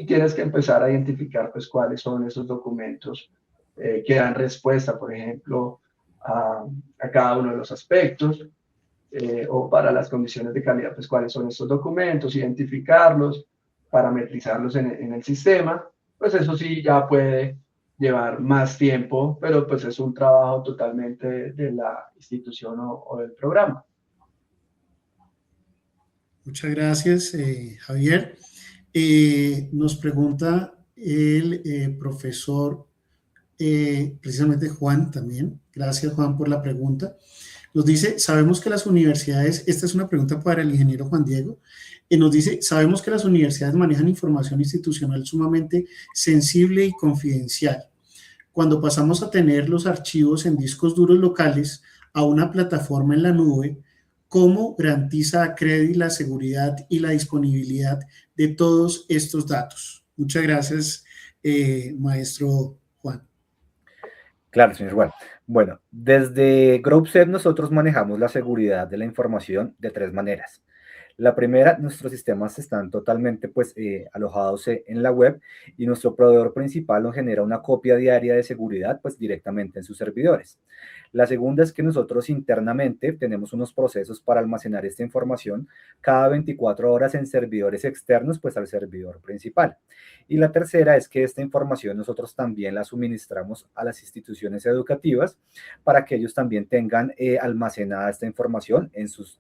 tienes que empezar a identificar pues cuáles son esos documentos que dan respuesta, por ejemplo, a cada uno de los aspectos o para las condiciones de calidad, pues cuáles son estos documentos, identificarlos, parametrizarlos en el sistema, pues eso sí ya puede llevar más tiempo, pero pues es un trabajo totalmente de la institución o del programa. Muchas gracias, Javier. Nos pregunta el profesor precisamente Juan también. Gracias, Juan, por la pregunta. Nos dice, sabemos que las universidades, esta es una pregunta para el ingeniero Juan Diego, nos dice, sabemos que las universidades manejan información institucional sumamente sensible y confidencial. Cuando pasamos a tener los archivos en discos duros locales a una plataforma en la nube, ¿cómo garantiza Acredi la seguridad y la disponibilidad de todos estos datos? Muchas gracias, maestro Juan. Claro, señor Juan. Bueno, desde GrowSet nosotros manejamos la seguridad de la información de 3 maneras. La primera, nuestros sistemas están totalmente alojados en la web y nuestro proveedor principal nos genera una copia diaria de seguridad directamente en sus servidores. La segunda es que nosotros internamente tenemos unos procesos para almacenar esta información cada 24 horas en servidores externos al servidor principal. Y la tercera es que esta información nosotros también la suministramos a las instituciones educativas para que ellos también tengan almacenada esta información en sus,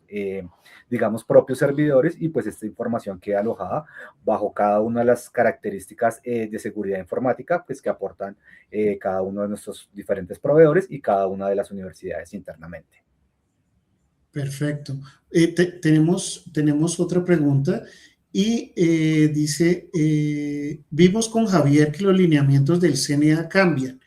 digamos, propios servidores y esta información queda alojada bajo cada una de las características de seguridad informática que aportan cada uno de nuestros diferentes proveedores y cada una de las universidades internamente. Perfecto. Tenemos otra pregunta y dice, vimos con Javier que los lineamientos del CNA cambian,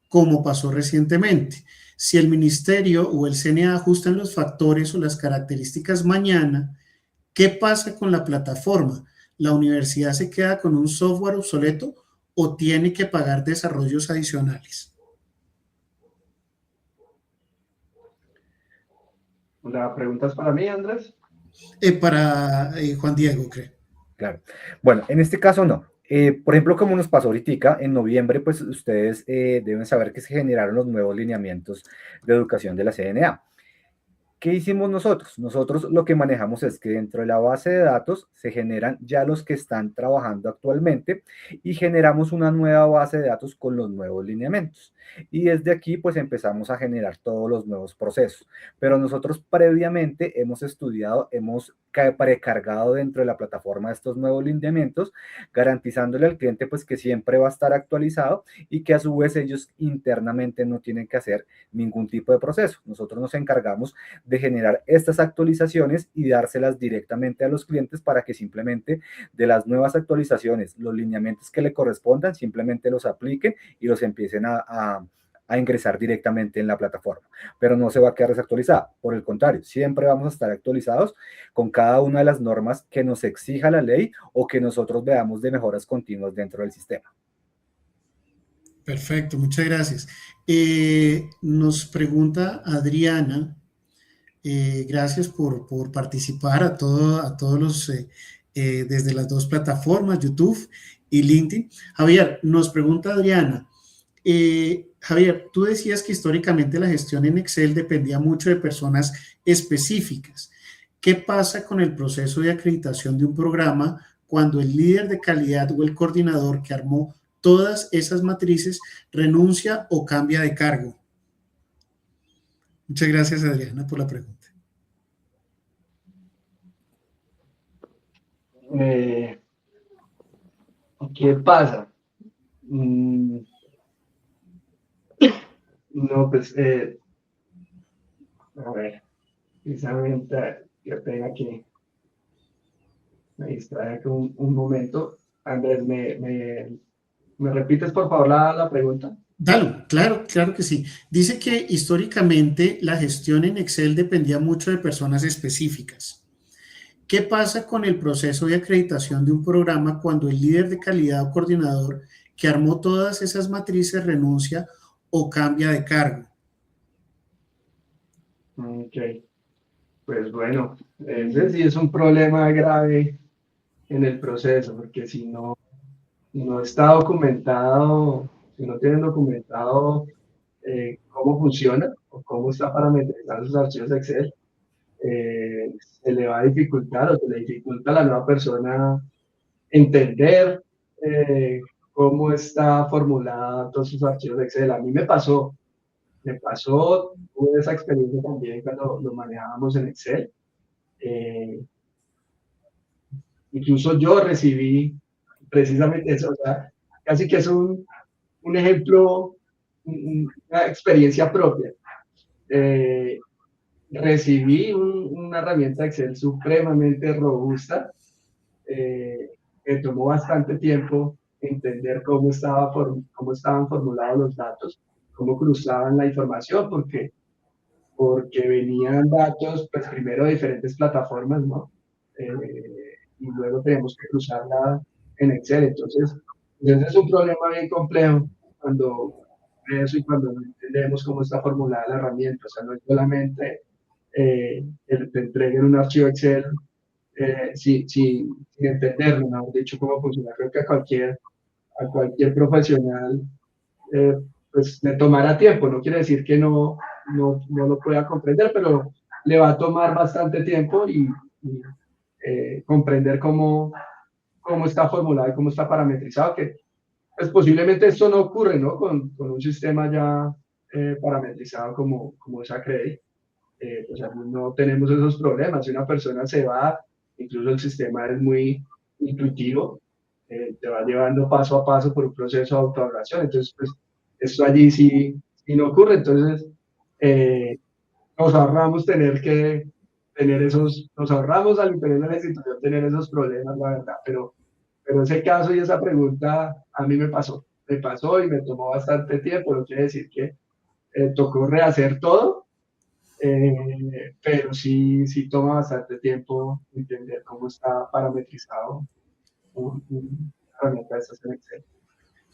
como pasó recientemente. Si el ministerio o el CNA ajustan los factores o las características mañana, ¿qué pasa con la plataforma? ¿La universidad se queda con un software obsoleto o tiene que pagar desarrollos adicionales? ¿La pregunta es para mí, Andrés? Para Juan Diego, creo. Claro. Bueno, en este caso no. Por ejemplo, como nos pasó ahorita, en noviembre, ustedes deben saber que se generaron los nuevos lineamientos de educación de la CNA. ¿Qué hicimos nosotros? Nosotros lo que manejamos es que dentro de la base de datos se generan ya los que están trabajando actualmente y generamos una nueva base de datos con los nuevos lineamientos. Y desde aquí empezamos a generar todos los nuevos procesos. Pero nosotros previamente hemos estudiado, hemos precargado dentro de la plataforma estos nuevos lineamientos, garantizándole al cliente que siempre va a estar actualizado y que a su vez ellos internamente no tienen que hacer ningún tipo de proceso. Nosotros nos encargamos de generar estas actualizaciones y dárselas directamente a los clientes para que simplemente de las nuevas actualizaciones, los lineamientos que le correspondan, simplemente los apliquen y los empiecen a ingresar directamente en la plataforma, pero no se va a quedar desactualizada. Por el contrario, siempre vamos a estar actualizados con cada una de las normas que nos exija la ley o que nosotros veamos de mejoras continuas dentro del sistema. Perfecto, muchas gracias. Nos pregunta Adriana, gracias por participar a todos los, desde las 2 plataformas, YouTube y LinkedIn. Javier, nos pregunta Adriana, Javier, tú decías que históricamente la gestión en Excel dependía mucho de personas específicas. ¿Qué pasa con el proceso de acreditación de un programa cuando el líder de calidad o el coordinador que armó todas esas matrices renuncia o cambia de cargo? Muchas gracias, Adriana, por la pregunta. ¿Qué pasa? No, pues, a ver, precisamente que tenga aquí, me distrae aquí un momento. Andrés, ¿me repites por favor la pregunta? Dale, claro que sí. Dice que históricamente la gestión en Excel dependía mucho de personas específicas. ¿Qué pasa con el proceso de acreditación de un programa cuando el líder de calidad o coordinador que armó todas esas matrices renuncia o cambia de cargo? Ok, pues bueno, ese sí es un problema grave en el proceso, porque si no está documentado, si no tienen documentado cómo funciona o cómo está parametrizado sus archivos de Excel, se le va a dificultar o se le dificulta a la nueva persona entender cómo está formulada todos sus archivos de Excel. A mí me pasó, tuve esa experiencia también cuando lo manejábamos en Excel. Incluso yo recibí precisamente eso, o sea, casi que es un ejemplo una experiencia propia. Recibí una herramienta Excel supremamente robusta. Me tomó bastante tiempo entender cómo estaban formulados los datos, cómo cruzaban la información, porque venían datos, pues primero de diferentes plataformas, ¿no? Y luego tenemos que cruzarla en Excel. Entonces es un problema bien complejo cuando eso y cuando no entendemos cómo está formulada la herramienta. O sea, no es solamente que te entreguen un archivo Excel sin entenderlo, ¿no? De hecho, cómo funciona. Creo que a cualquier profesional pues le tomará tiempo. No quiere decir que no lo pueda comprender, pero le va a tomar bastante tiempo y comprender cómo está formulado y cómo está parametrizado, que pues posiblemente esto no ocurre, ¿no? Con un sistema ya parametrizado como es Acredit. Pues no tenemos esos problemas. Si una persona se va, incluso el sistema es muy intuitivo, te va llevando paso a paso por un proceso de autoevaluación. Entonces, pues esto allí sí no ocurre. Entonces, eh, nos ahorramos nos ahorramos al interior de la institución tener esos problemas, la verdad. Pero ese caso y esa pregunta a mí me pasó y me tomó bastante tiempo. No quiere decir que tocó rehacer todo, pero sí toma bastante tiempo entender cómo está parametrizado una herramienta de estas en Excel.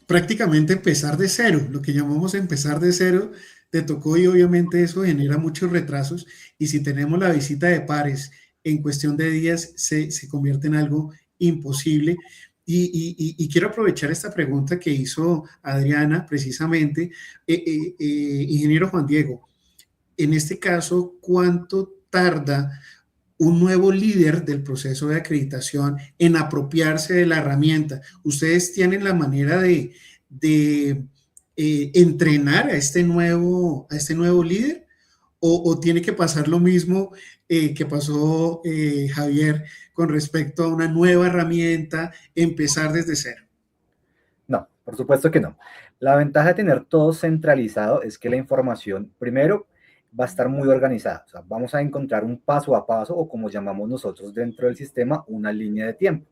Prácticamente empezar de cero, lo que llamamos empezar de cero, te tocó y obviamente eso genera muchos retrasos y si tenemos la visita de pares en cuestión de días se convierte en algo imposible. Y quiero aprovechar esta pregunta que hizo Adriana precisamente, ingeniero Juan Diego, en este caso, ¿cuánto tarda un nuevo líder del proceso de acreditación en apropiarse de la herramienta? ¿Ustedes tienen la manera de entrenar a este nuevo líder? ¿O tiene que pasar lo mismo que pasó Javier con respecto a una nueva herramienta, empezar desde cero? No, por supuesto que no. La ventaja de tener todo centralizado es que la información, primero, va a estar muy organizada. O sea, vamos a encontrar un paso a paso o como llamamos nosotros dentro del sistema, una línea de tiempo.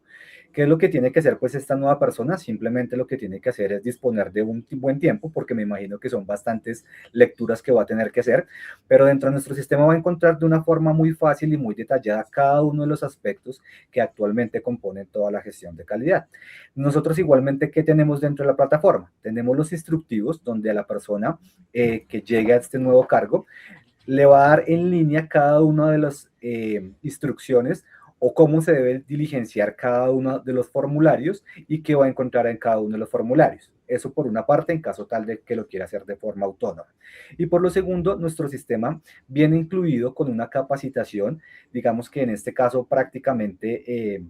¿Qué es lo que tiene que hacer pues esta nueva persona? Simplemente lo que tiene que hacer es disponer de un buen tiempo, porque me imagino que son bastantes lecturas que va a tener que hacer, pero dentro de nuestro sistema va a encontrar de una forma muy fácil y muy detallada cada uno de los aspectos que actualmente componen toda la gestión de calidad. Nosotros igualmente, ¿qué tenemos dentro de la plataforma? Tenemos los instructivos donde a la persona que llegue a este nuevo cargo le va a dar en línea cada una de las instrucciones o cómo se debe diligenciar cada uno de los formularios y qué va a encontrar en cada uno de los formularios. Eso por una parte, en caso tal de que lo quiera hacer de forma autónoma. Y por lo segundo, nuestro sistema viene incluido con una capacitación, digamos que en este caso prácticamente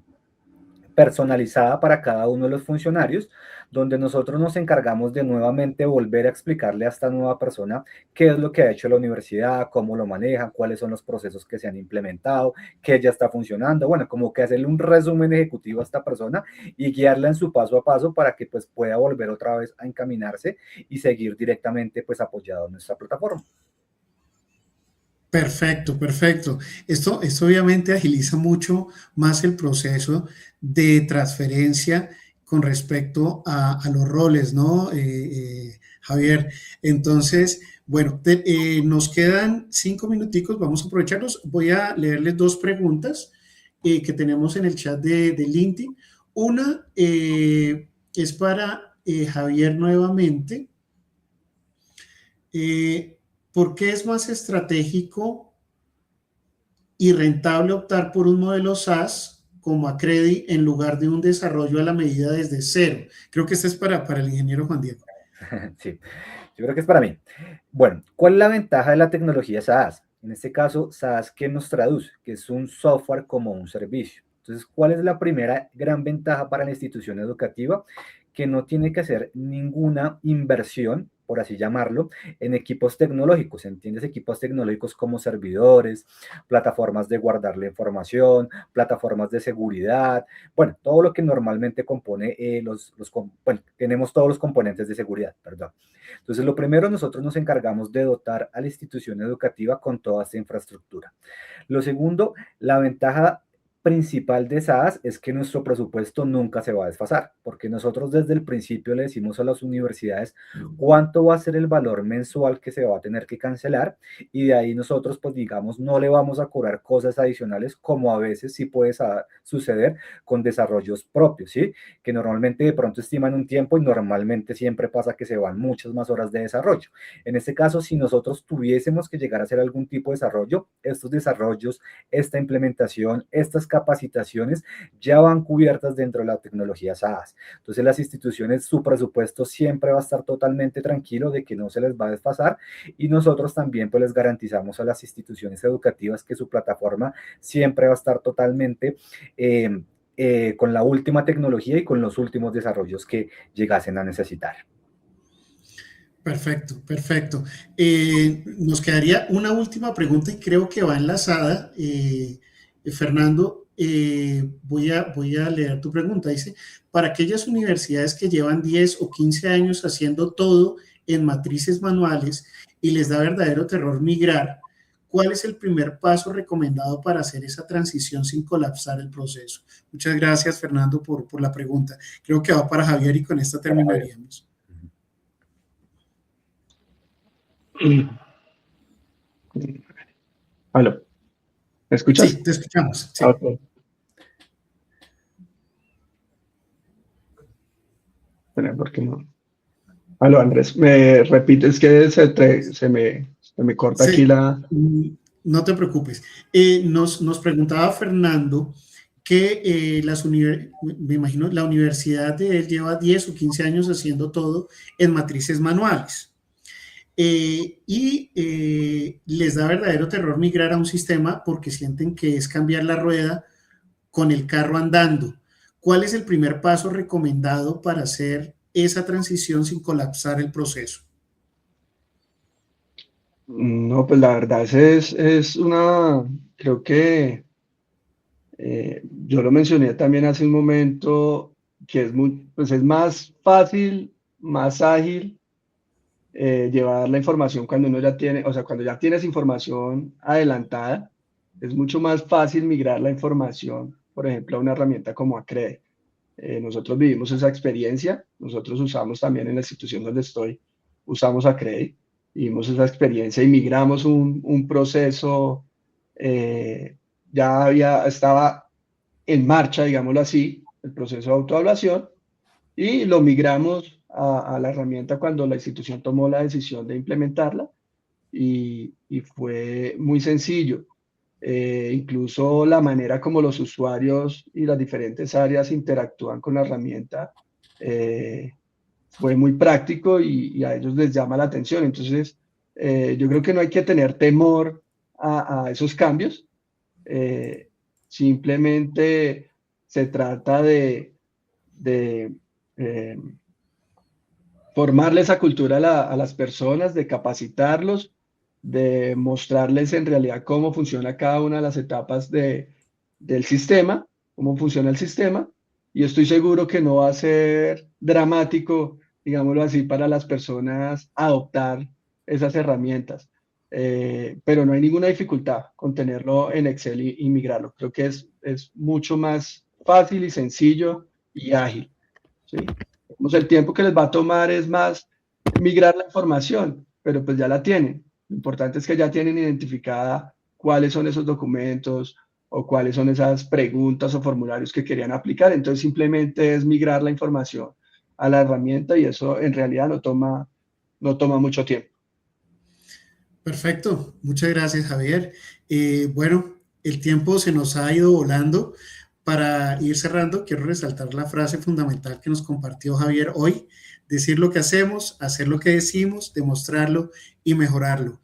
personalizada para cada uno de los funcionarios, donde nosotros nos encargamos de nuevamente volver a explicarle a esta nueva persona qué es lo que ha hecho la universidad, cómo lo manejan, cuáles son los procesos que se han implementado, qué ya está funcionando, bueno, como que hacerle un resumen ejecutivo a esta persona y guiarla en su paso a paso para que pues pueda volver otra vez a encaminarse y seguir directamente pues apoyado en nuestra plataforma. Perfecto, perfecto. Esto obviamente agiliza mucho más el proceso de transferencia con respecto a los roles, ¿no, Javier? Entonces, bueno, nos quedan 5 minuticos, vamos a aprovecharlos. Voy a leerles 2 preguntas que tenemos en el chat de LinkedIn. Una es para Javier nuevamente. ¿Por qué es más estratégico y rentable optar por un modelo SaaS como Acredit en lugar de un desarrollo a la medida desde cero? Creo que este es para el ingeniero Juan Diego. Sí, yo creo que es para mí. Bueno, ¿cuál es la ventaja de la tecnología SaaS? En este caso, SaaS, ¿qué nos traduce? Que es un software como un servicio. Entonces, ¿cuál es la primera gran ventaja para la institución educativa? que no tiene que hacer ninguna inversión, por así llamarlo, en equipos tecnológicos, ¿entiendes? Equipos tecnológicos como servidores, plataformas de guardar la información, plataformas de seguridad, bueno, todo lo que normalmente compone bueno, tenemos todos los componentes de seguridad, perdón. Entonces, lo primero, nosotros nos encargamos de dotar a la institución educativa con toda esta infraestructura. Lo segundo, la ventaja principal de SaaS es que nuestro presupuesto nunca se va a desfasar, porque nosotros desde el principio le decimos a las universidades cuánto va a ser el valor mensual que se va a tener que cancelar, y de ahí nosotros, pues digamos, no le vamos a cobrar cosas adicionales, como a veces sí puede suceder con desarrollos propios, ¿sí? Que normalmente de pronto estiman un tiempo y normalmente siempre pasa que se van muchas más horas de desarrollo. En este caso, si nosotros tuviésemos que llegar a hacer algún tipo de desarrollo, estos desarrollos, esta implementación, estas capacitaciones ya van cubiertas dentro de la tecnología SaaS. Entonces, las instituciones, su presupuesto siempre va a estar totalmente tranquilo de que no se les va a desfasar, y nosotros también pues les garantizamos a las instituciones educativas que su plataforma siempre va a estar totalmente con la última tecnología y con los últimos desarrollos que llegasen a necesitar. Perfecto, perfecto. Nos quedaría una última pregunta y creo que va enlazada. Fernando, voy a leer tu pregunta. Dice, para aquellas universidades que llevan 10 o 15 años haciendo todo en matrices manuales y les da verdadero terror migrar, ¿cuál es el primer paso recomendado para hacer esa transición sin colapsar el proceso? Muchas gracias, Fernando, por la pregunta. Creo que va para Javier y con esta terminaríamos. ¿Aló? ¿Me escuchas? Sí, te escuchamos. Sí. Okay. ¿Por qué no? Aló, Andrés, me repites que se me corta aquí la... No te preocupes. Nos preguntaba Fernando que me imagino la universidad de él lleva 10 o 15 años haciendo todo en matrices manuales. Les da verdadero terror migrar a un sistema porque sienten que es cambiar la rueda con el carro andando. ¿Cuál es el primer paso recomendado para hacer esa transición sin colapsar el proceso? No, pues la verdad es una, creo que yo lo mencioné también hace un momento, que pues es más fácil, más ágil llevar la información cuando uno ya tiene, o sea, cuando ya tienes información adelantada, es mucho más fácil migrar la información, por ejemplo, a una herramienta como Acrede. Nosotros vivimos esa experiencia, nosotros usamos también en la institución donde estoy, usamos Acrede, vivimos esa experiencia y migramos un proceso, estaba en marcha, digámoslo así, el proceso de autoevaluación, y lo migramos a la herramienta cuando la institución tomó la decisión de implementarla, y fue muy sencillo. Incluso la manera como los usuarios y las diferentes áreas interactúan con la herramienta fue muy práctico y a ellos les llama la atención. Entonces, yo creo que no hay que tener temor a esos cambios. Simplemente se trata de formarle esa cultura a las personas, de capacitarlos, de mostrarles en realidad cómo funciona cada una de las etapas del sistema, cómo funciona el sistema, y estoy seguro que no va a ser dramático, digámoslo así, para las personas adoptar esas herramientas. Pero no hay ninguna dificultad con tenerlo en Excel y migrarlo. Creo que es mucho más fácil y sencillo y ágil, ¿sí? El tiempo que les va a tomar es más migrar la información, pero pues ya la tienen. Lo importante es que ya tienen identificada cuáles son esos documentos o cuáles son esas preguntas o formularios que querían aplicar. Entonces simplemente es migrar la información a la herramienta y eso en realidad no toma mucho tiempo. Perfecto, muchas gracias, Javier. Bueno, el tiempo se nos ha ido volando. Para ir cerrando, quiero resaltar la frase fundamental que nos compartió Javier hoy: decir lo que hacemos, hacer lo que decimos, demostrarlo y mejorarlo.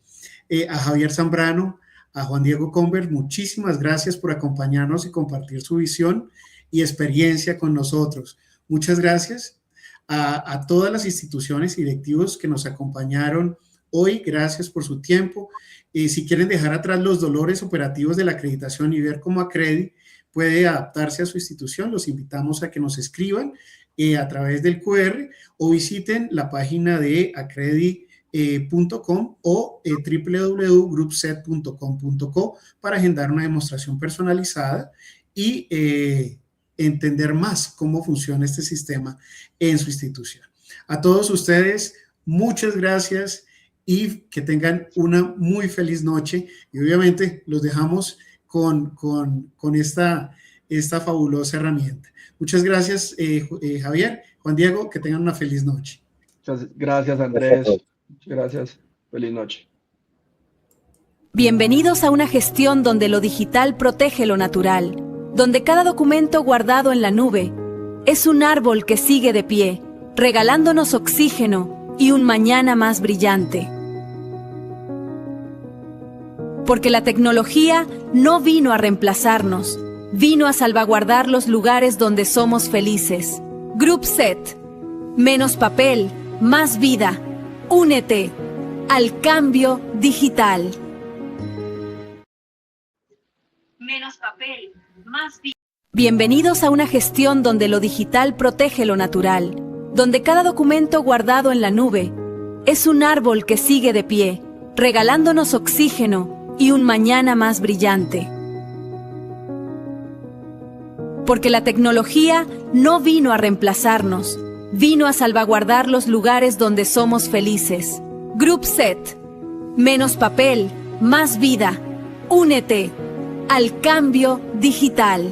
A Javier Zambrano, a Juan Diego Conver, muchísimas gracias por acompañarnos y compartir su visión y experiencia con nosotros. Muchas gracias. a todas las instituciones y directivos que nos acompañaron hoy. Gracias por su tiempo. Si quieren dejar atrás los dolores operativos de la acreditación y ver cómo Acredi puede adaptarse a su institución, los invitamos a que nos escriban a través del QR o visiten la página de acredi.com o www.groupset.com.co para agendar una demostración personalizada y entender más cómo funciona este sistema en su institución. A todos ustedes, muchas gracias y que tengan una muy feliz noche. Y obviamente los dejamos con esta fabulosa herramienta. Muchas gracias, Javier. Juan Diego, que tengan una feliz noche. Muchas gracias, Andrés. Muchas gracias. Feliz noche. Bienvenidos a una gestión donde lo digital protege lo natural, donde cada documento guardado en la nube es un árbol que sigue de pie, regalándonos oxígeno y un mañana más brillante. Porque la tecnología no vino a reemplazarnos, vino a salvaguardar los lugares donde somos felices. GroupSet. Menos papel, más vida. Únete al cambio digital. Menos papel, más vida. Bienvenidos a una gestión donde lo digital protege lo natural, donde cada documento guardado en la nube es un árbol que sigue de pie, regalándonos oxígeno y un mañana más brillante. Porque la tecnología no vino a reemplazarnos, vino a salvaguardar los lugares donde somos felices. GroupSet. Menos papel, más vida. Únete al cambio digital.